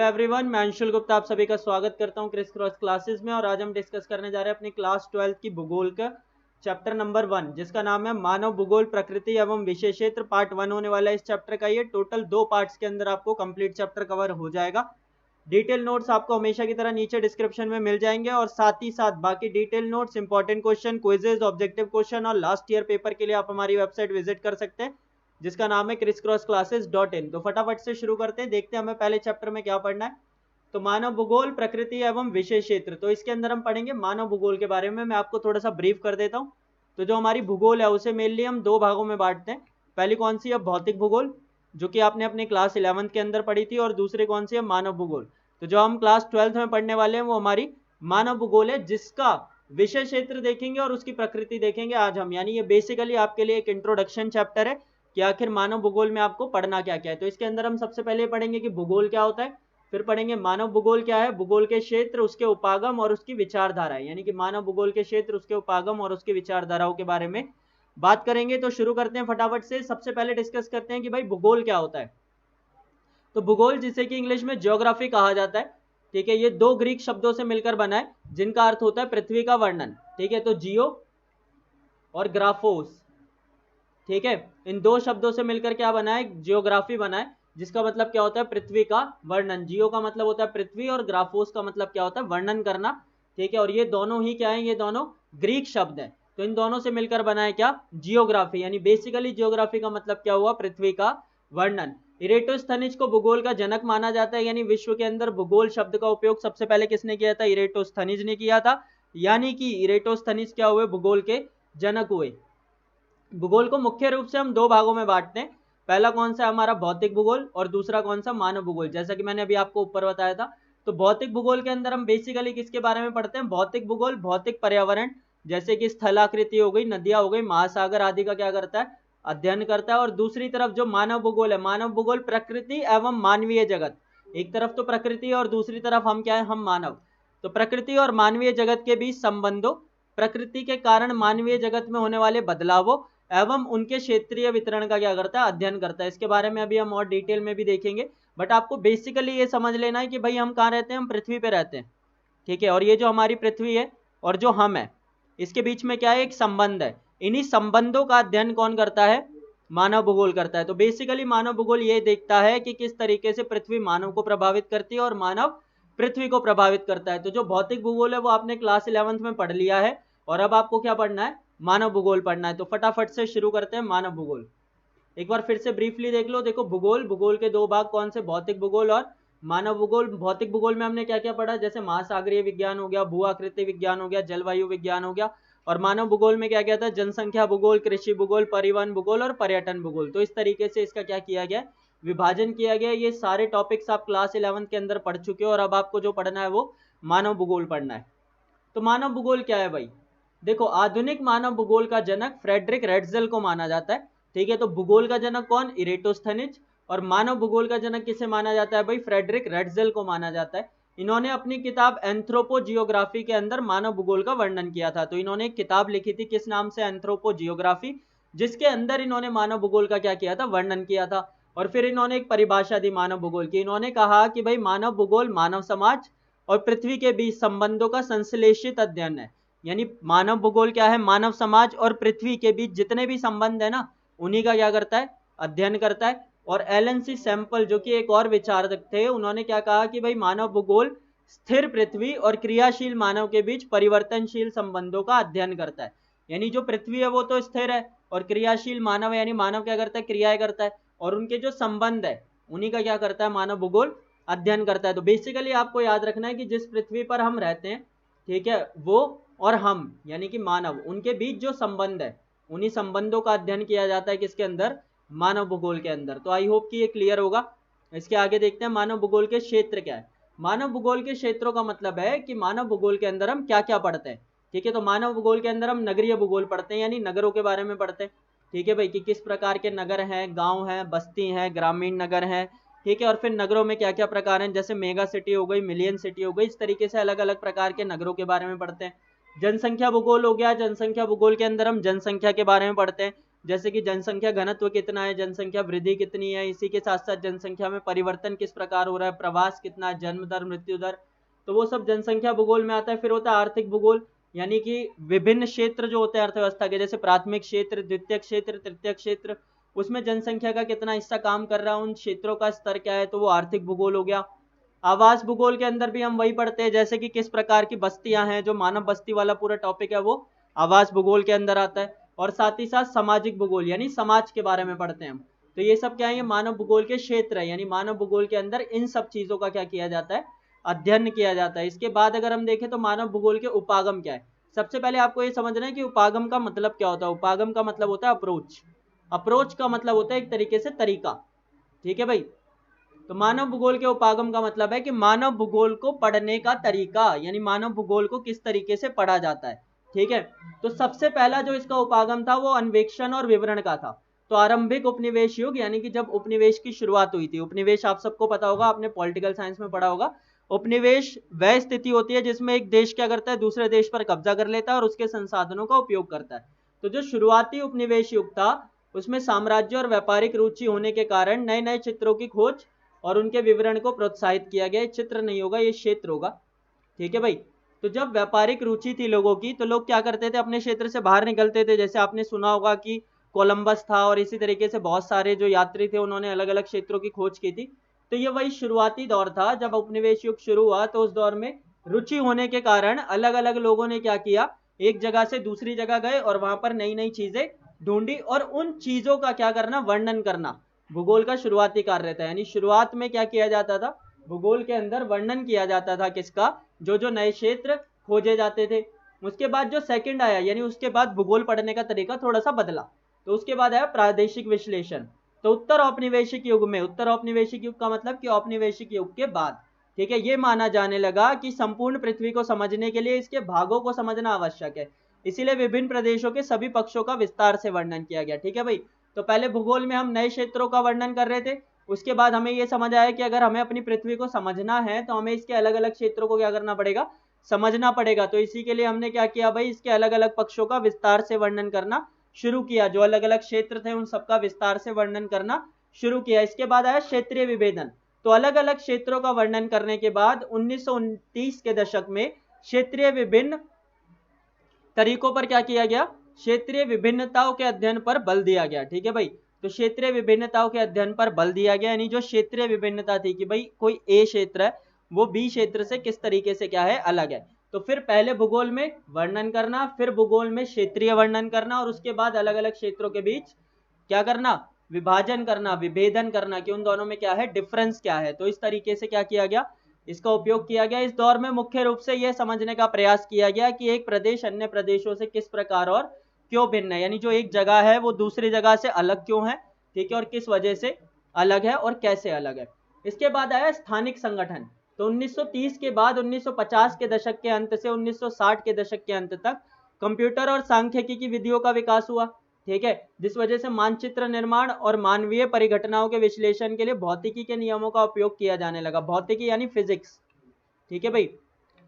Everyone, मैं अंशुल गुप्ता आप सभी का स्वागत करता हूं क्रिस क्रॉस क्लासेस में। और आज हम डिस्कस करने जा रहे हैं अपनी क्लास 12 की भूगोल का चैप्टर नंबर 1, जिसका नाम है मानव भूगोल प्रकृति एवं विषय क्षेत्र। पार्ट 1 होने वाला है इस चैप्टर का। ये टोटल 2 पार्ट्स के अंदर आपको कंप्लीट चैप्टर कवर हो जाएगा। डिटेल नोट्स आपको हमेशा की तरह नीचे डिस्क्रिप्शन में मिल जाएंगे, और साथ ही साथ बाकी detail notes, important question, quizzes, objective question और लास्ट ईयर पेपर के लिए आप हमारी वेबसाइट विजिट कर सकते हैं, जिसका नाम है crisscrossclasses.in। तो फटाफट से शुरू करते हैं, देखते हैं हमें पहले चैप्टर में क्या पढ़ना है। तो मानव भूगोल प्रकृति एवं विषय क्षेत्र, तो इसके अंदर हम पढ़ेंगे मानव भूगोल के बारे में। मैं आपको थोड़ा सा ब्रीफ कर देता हूँ। तो जो हमारी भूगोल है उसे मेनली हम 2 भागों में बांटते हैं। पहली कौन सी है? भौतिक भूगोल, जो कि आपने अपनी क्लास 11th के अंदर पढ़ी थी। और दूसरी कौन सी है? मानव भूगोल। तो जो हम क्लास 12th में पढ़ने वाले हैं वो हमारी मानव भूगोल है, जिसका विषय क्षेत्र देखेंगे और उसकी प्रकृति देखेंगे आज हम। यानी ये बेसिकली आपके लिए एक इंट्रोडक्शन चैप्टर है कि आखिर मानव भूगोल में आपको पढ़ना क्या क्या है। तो इसके अंदर हम सबसे पहले पढ़ेंगे कि भूगोल क्या होता है, फिर पढ़ेंगे मानव भूगोल क्या है, भूगोल के क्षेत्र, उसके उपागम और उसकी विचारधाराएं। यानी कि मानव भूगोल के क्षेत्र, उसके उपागम और उसकी विचारधाराओं के बारे में बात करेंगे। तो शुरू करते हैं फटाफट से। सबसे पहले डिस्कस करते हैं कि भाई भूगोल क्या होता है। तो भूगोल, जिसे कि इंग्लिश में ज्योग्राफी कहा जाता है, ठीक है, ये 2 ग्रीक शब्दों से मिलकर बना है, जिनका अर्थ होता है पृथ्वी का वर्णन। ठीक है, तो जियो और ग्राफोस, ठीक है, इन 2 शब्दों से मिलकर क्या बना है? जियोग्राफी बना है, जिसका मतलब क्या होता है? पृथ्वी का वर्णन। जियो का मतलब होता है पृथ्वी और ग्राफोस का मतलब क्या होता है? वर्णन करना। ठीक है, और ये दोनों ही क्या है? ये दोनों ग्रीक शब्द हैं। तो इन दोनों से मिलकर बना है क्या? जियोग्राफी। यानी बेसिकली जियोग्राफी का मतलब क्या हुआ? पृथ्वी का वर्णन। इरेटोस्थनीज को भूगोल का जनक माना जाता है। यानी विश्व के अंदर भूगोल शब्द का उपयोग सबसे पहले किसने किया था? इरेटोस्थनीज ने किया था। यानी कि इरेटोस्थनीज क्या हुए? भूगोल के जनक हुए। भूगोल को मुख्य रूप से हम 2 भागों में बांटते हैं। पहला कौन सा? हमारा भौतिक भूगोल, और दूसरा कौन सा? मानव भूगोल, जैसा कि मैंने अभी आपको ऊपर बताया था। तो भौतिक भूगोल के अंदर हम बेसिकली किसके बारे में पढ़ते हैं? भौतिक भूगोल भौतिक पर्यावरण, जैसे कि स्थलाकृति हो गई, नदियां हो गई, महासागर आदि का क्या करता है? अध्ययन करता है। और दूसरी तरफ जो मानव भूगोल है, मानव भूगोल प्रकृति एवं मानवीय जगत। एक तरफ तो प्रकृति और दूसरी तरफ हम क्या है? हम मानव। तो प्रकृति और मानवीय जगत के बीच संबंधों, प्रकृति के कारण मानवीय जगत में होने वाले बदलावों एवं उनके क्षेत्रीय वितरण का क्या करता है? अध्ययन करता है। इसके बारे में अभी हम और डिटेल में भी देखेंगे, बट आपको बेसिकली ये समझ लेना है कि भाई हम कहाँ रहते हैं? हम पृथ्वी पे रहते हैं। ठीक है, और ये जो हमारी पृथ्वी है और जो हम है, इसके बीच में क्या है? एक संबंध है। इन्हीं संबंधों का अध्ययन कौन करता है? मानव भूगोल करता है। तो बेसिकली मानव भूगोल ये देखता है कि किस तरीके से पृथ्वी मानव को प्रभावित करती है और मानव पृथ्वी को प्रभावित करता है। तो जो भौतिक भूगोल है वो आपने क्लास 11th में पढ़ लिया है, और अब आपको क्या पढ़ना है? मानव भूगोल पढ़ना है। तो फटाफट से शुरू करते हैं मानव भूगोल। एक बार फिर से ब्रीफली देख लो। देखो, भूगोल के 2 भाग कौन से? भौतिक भूगोल और मानव भूगोल। भौतिक भूगोल में हमने क्या क्या पढ़ा? जैसे महासागरीय विज्ञान हो गया, भू आकृति विज्ञान हो गया, जलवायु विज्ञान हो गया। और मानव भूगोल में क्या क्या था? जनसंख्या भूगोल, कृषि भूगोल, परिवहन भूगोल और पर्यटन भूगोल। तो इस तरीके से इसका क्या किया गया? विभाजन किया गया। ये सारे टॉपिक्स आप क्लास 11th के अंदर पढ़ चुके हो, और अब आपको जो पढ़ना है वो मानव भूगोल पढ़ना है। तो मानव भूगोल क्या है भाई? देखो, आधुनिक मानव भूगोल का जनक फ्रेडरिक रेट्जेल को माना जाता है। ठीक है, तो भूगोल का जनक कौन? इरेटोस्थनीज। और मानव भूगोल का जनक किसे माना जाता है भाई? फ्रेडरिक रेट्जेल को माना जाता है। इन्होंने अपनी किताब एंथ्रोपोजियोग्राफी के अंदर मानव भूगोल का वर्णन किया था। तो इन्होंने एक किताब लिखी थी, किस नाम से? एंथ्रोपोजियोग्राफी, जिसके अंदर इन्होंने मानव भूगोल का क्या किया था? वर्णन किया था। और फिर इन्होंने एक परिभाषा दी मानव भूगोल की। इन्होंने कहा कि भाई मानव भूगोल मानव समाज और पृथ्वी के बीच संबंधों का संश्लेषित अध्ययन है। यानी मानव भूगोल क्या है? मानव समाज और पृथ्वी के बीच जितने भी संबंध है ना, उन्हीं का क्या करता है? अध्ययन करता है। और एलन सैंपल, जो कि एक और विचारक थे, उन्होंने क्या कहा कि भाई मानव भूगोल स्थिर पृथ्वी और क्रियाशील मानव के बीच परिवर्तनशील संबंधों का अध्ययन करता है। यानी जो पृथ्वी है वो तो स्थिर है, और क्रियाशील मानव है, यानी मानव क्या करता है? क्रियाएं करता है, और उनके जो संबंध है उन्हीं का क्या करता है? मानव भूगोल अध्ययन करता है। तो बेसिकली आपको याद रखना है कि जिस पृथ्वी पर हम रहते हैं, ठीक है, वो और हम यानी कि मानव, उनके बीच जो संबंध है, उन्हीं संबंधों का अध्ययन किया जाता है किसके अंदर? मानव भूगोल के अंदर। तो आई होप कि ये क्लियर होगा। इसके आगे देखते हैं मानव भूगोल के क्षेत्र क्या है। मानव भूगोल के क्षेत्रों का मतलब है कि मानव भूगोल के अंदर हम क्या क्या पढ़ते हैं। ठीक है, तो मानव भूगोल के अंदर हम नगरीय भूगोल पढ़ते हैं, यानी नगरों के बारे में पढ़ते हैं। ठीक है भाई, कि किस प्रकार के नगर हैं, गांव हैं, बस्ती हैं, ग्रामीण नगर हैं। ठीक है, और फिर नगरों में क्या क्या प्रकार हैं, जैसे मेगा सिटी हो गई, मिलियन सिटी हो गई, इस तरीके से अलग अलग प्रकार के नगरों के बारे में पढ़ते हैं। जनसंख्या भूगोल हो गया, जनसंख्या भूगोल के अंदर हम जनसंख्या के बारे में पढ़ते हैं। जैसे कि जनसंख्या घनत्व कितना है, जनसंख्या वृद्धि कितनी है, इसी के साथ साथ जनसंख्या में परिवर्तन किस प्रकार हो रहा है, प्रवास कितना है, जन्म दर, मृत्यु दर, तो वो सब जनसंख्या भूगोल में आता है। फिर होता है आर्थिक भूगोल, यानी कि विभिन्न क्षेत्र जो होते हैं अर्थव्यवस्था के, जैसे प्राथमिक क्षेत्र, द्वितीय क्षेत्र, तृतीय क्षेत्र, उसमें जनसंख्या का कितना हिस्सा काम कर रहा है, उन क्षेत्रों का स्तर क्या है, तो वो आर्थिक भूगोल हो गया। आवास भूगोल के अंदर भी हम वही पढ़ते हैं, जैसे कि किस प्रकार की बस्तियां हैं, जो मानव बस्ती वाला पूरा टॉपिक है वो आवास भूगोल के अंदर आता है। और साथ ही साथ सामाजिक भूगोल यानी समाज के बारे में पढ़ते हैं हम। तो ये सब क्या है, ये मानव भूगोल के क्षेत्र है, यानी मानव भूगोल के अंदर इन सब चीजों का क्या किया जाता है, अध्ययन किया जाता है। इसके बाद अगर हम देखें तो मानव भूगोल के उपागम क्या है। सबसे पहले आपको ये समझना है कि उपागम का मतलब क्या होता है। उपागम का मतलब होता है अप्रोच। अप्रोच का मतलब होता है एक तरीके से तरीका, ठीक है भाई। तो मानव भूगोल के उपागम का मतलब है कि मानव भूगोल को पढ़ने का तरीका, यानी मानव भूगोल को किस तरीके से पढ़ा जाता है, ठीक है। तो सबसे पहला जो इसका उपागम था वो अन्वेषण और विवरण का था। तो आरंभिक उपनिवेश युग, यानी कि जब उपनिवेश की शुरुआत हुई थी। उपनिवेश आप सबको पता होगा, आपने पॉलिटिकल साइंस में पढ़ा होगा। उपनिवेश वह स्थिति होती है जिसमें एक देश क्या करता है, दूसरे देश पर कब्जा कर लेता है और उसके संसाधनों का उपयोग करता है। तो जो शुरुआती उपनिवेश युग था उसमें साम्राज्य और व्यापारिक रुचि होने के कारण नए नए चित्रों की खोज और उनके विवरण को प्रोत्साहित किया गया। चित्र नहीं होगा, ये क्षेत्र होगा, ठीक है भाई। तो जब व्यापारिक रुचि थी लोगों की, तो लोग क्या करते थे, अपने क्षेत्र से बाहर निकलते थे। जैसे आपने सुना होगा कि कोलंबस था और इसी तरीके से बहुत सारे जो यात्री थे उन्होंने अलग अलग क्षेत्रों की खोज की थी। तो ये वही शुरुआती दौर था जब उपनिवेश युग शुरू हुआ। तो उस दौर में रुचि होने के कारण अलग अलग लोगों ने क्या किया, एक जगह से दूसरी जगह गए और वहां पर नई नई चीजें ढूंढी और उन चीजों का क्या करना, वर्णन करना भूगोल का शुरुआती कार्य था। यानी शुरुआत में क्या किया जाता था, भूगोल के अंदर वर्णन किया जाता था किसका, जो जो नए क्षेत्र खोजे जाते थे। उसके बाद जो सेकंड आया, यानी उसके बाद भूगोल पढ़ने का तरीका थोड़ा सा बदला। तो उसके बाद आया प्रादेशिक विश्लेषण। तो उत्तर औपनिवेशिक युग में, उत्तर औपनिवेशिक युग का मतलब कि औपनिवेशिक युग के बाद, ठीक है, ये माना जाने लगा कि संपूर्ण पृथ्वी को समझने के लिए इसके भागों को समझना आवश्यक है। इसीलिए विभिन्न प्रदेशों के सभी पक्षों का विस्तार से वर्णन किया गया, ठीक है भाई। तो पहले भूगोल में हम नए क्षेत्रों का वर्णन कर रहे थे, उसके बाद हमें यह समझ आया कि अगर हमें अपनी पृथ्वी को समझना है तो हमें इसके अलग अलग क्षेत्रों को क्या करना पड़ेगा, समझना पड़ेगा। तो इसी के लिए हमने क्या किया भाई, इसके अलग अलग पक्षों का विस्तार से वर्णन करना शुरू किया। जो अलग अलग क्षेत्र थे उन सबका विस्तार से वर्णन करना शुरू किया। इसके बाद आया क्षेत्रीय विभेदन। तो अलग अलग क्षेत्रों का वर्णन करने के बाद 1929 के दशक में क्षेत्रीय विभिन्न तरीकों पर क्या किया गया, क्षेत्रीय विभिन्नताओं के अध्ययन पर बल दिया गया, ठीक है भाई। तो क्षेत्रीय विभिन्नताओं के अध्ययन पर बल दिया गया, यानी जो क्षेत्रीय विभिन्नता थी कि भाई कोई ए क्षेत्र है वो बी क्षेत्र से किस तरीके से क्या है, अलग है। तो फिर पहले भूगोल में वर्णन करना, फिर भूगोल में क्षेत्रीय वर्णन करना, और उसके बाद अलग अलग क्षेत्रों के बीच क्या करना, विभाजन करना, विभेदन करना कि उन दोनों में क्या है, डिफरेंस क्या है। तो इस तरीके से क्या किया गया, इसका उपयोग किया गया। इस दौर में मुख्य रूप से यह समझने का प्रयास किया गया कि एक प्रदेश अन्य प्रदेशों से किस प्रकार और क्यों भिन्न है, यानी जो एक जगह है वो दूसरी जगह से अलग क्यों है, ठीक है, और किस वजह से अलग है और कैसे अलग है। इसके बाद आया स्थानिक संगठन। तो 1930 के बाद 1950 के दशक के अंत से 1960 के दशक के अंत तक कंप्यूटर और सांख्यिकी की विधियों का विकास हुआ, ठीक है, जिस वजह से मानचित्र निर्माण और मानवीय परिघटनाओं के विश्लेषण के लिए भौतिकी के नियमों का उपयोग किया जाने लगा। भौतिकी यानी फिजिक्स, ठीक है भाई।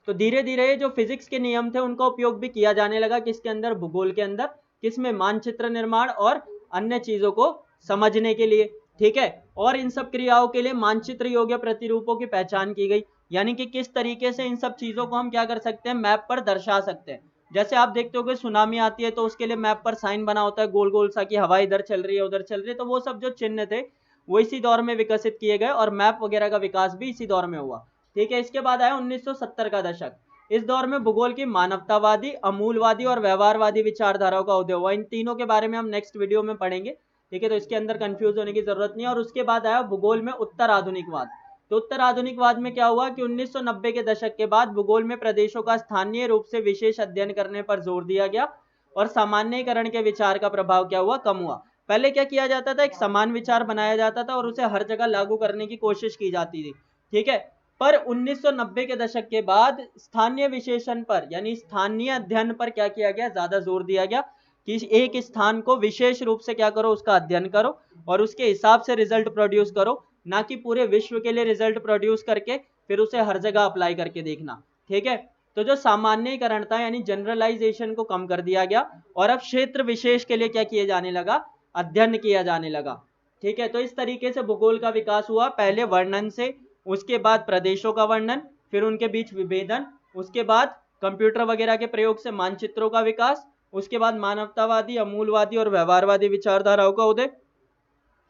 तो धीरे धीरे जो फिजिक्स के नियम थे उनका उपयोग भी किया जाने लगा, किसके अंदर, भूगोल के अंदर, किसमें, मानचित्र निर्माण और अन्य चीजों को समझने के लिए, ठीक है। और इन सब क्रियाओं के लिए मानचित्र योग्य प्रतिरूपों की पहचान की गई, यानी कि किस तरीके से इन सब चीजों को हम क्या कर सकते हैं, मैप पर दर्शा सकते हैं। जैसे आप देखते हो कि सुनामी आती है तो उसके लिए मैप पर साइन बना होता है गोल गोल सा कि हवा इधर चल रही है उधर चल रही है। तो वो सब जो चिन्ह थे वो इसी दौर में विकसित किए गए और मैप वगैरह का विकास भी इसी दौर में हुआ, ठीक है। इसके बाद आया 1970 का दशक। इस दौर में भूगोल की मानवतावादी, अमूलवादी और व्यवहारवादी विचारधाराओं का उदय हुआ। इन तीनों के बारे में हम नेक्स्ट वीडियो में पढ़ेंगे, ठीक है। तो इसके अंदर कंफ्यूज होने की जरूरत नहीं है। और उसके बाद आया भूगोल में उत्तर आधुनिकवाद। तो उत्तर आधुनिकवाद में क्या हुआ कि 1990 के दशक के बाद भूगोल में प्रदेशों का स्थानीय रूप से विशेष अध्ययन करने पर जोर दिया गया और सामान्यीकरण के विचार का प्रभाव क्या हुआ, कम हुआ। पहले क्या किया जाता था, एक समान विचार बनाया जाता था और उसे हर जगह लागू करने की कोशिश की जाती थी, ठीक है। पर 1990 के दशक के बाद स्थानीय विशेषण पर यानी स्थानीय अध्ययन पर क्या किया गया, ज्यादा जोर दिया गया कि एक स्थान को विशेष रूप से क्या करो, उसका अध्ययन करो और उसके हिसाब से रिजल्ट प्रोड्यूस करो, ना कि पूरे विश्व के लिए रिजल्ट प्रोड्यूस करके फिर उसे हर जगह अप्लाई करके देखना, ठीक है। तो जो सामान्यीकरण था यानी जनरलाइजेशन को कम कर दिया गया और अब क्षेत्र विशेष के लिए क्या किए जाने लगा, अध्ययन किया जाने लगा। ठीक है, तो इस तरीके से भूगोल का विकास हुआ, पहले वर्णन से, उसके बाद प्रदेशों का वर्णन, फिर उनके बीच विभेदन, उसके बाद कंप्यूटर वगैरह के प्रयोग से मानचित्रों का विकास, उसके बाद मानवतावादी, अमूलवादी और व्यवहारवादी विचारधाराओं का उदय,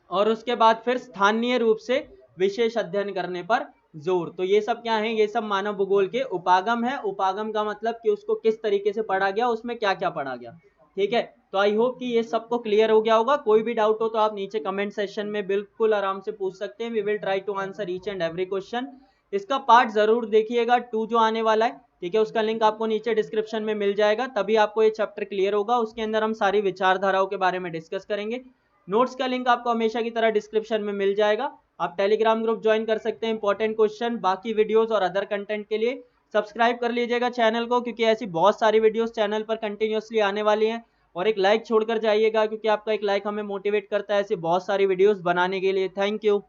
और उसके बाद फिर स्थानीय रूप से विशेष अध्ययन करने पर जोर। तो ये सब क्या है, ये सब मानव भूगोल के उपागम है। उपागम का मतलब कि उसको किस तरीके से पढ़ा गया, उसमें क्या क्या पढ़ा गया। ठीक है, तो आई होप कि ये सबको क्लियर हो गया होगा। कोई भी डाउट हो तो आप नीचे कमेंट सेक्शन में बिल्कुल आराम से पूछ सकते हैं। We will try to answer each and every question. इसका पार्ट जरूर देखिएगा 2 जो आने वाला है, ठीक है, उसका लिंक आपको नीचे डिस्क्रिप्शन में मिल जाएगा, तभी आपको ये चैप्टर क्लियर होगा। उसके अंदर हम सारी विचारधाराओं के बारे में डिस्कस करेंगे। नोट्स का लिंक आपको हमेशा की तरह डिस्क्रिप्शन में मिल जाएगा। आप टेलीग्राम ग्रुप ज्वाइन कर सकते हैं इंपॉर्टेंट क्वेश्चन, बाकी वीडियोस और अदर कंटेंट के लिए। सब्सक्राइब कर लीजिएगा चैनल को, क्योंकि ऐसी बहुत सारी वीडियोस चैनल पर कंटिन्यूसली आने वाली हैं। और एक लाइक छोड़कर जाइएगा, क्योंकि आपका एक लाइक हमें मोटिवेट करता है ऐसी बहुत सारी वीडियोस बनाने के लिए। Thank you.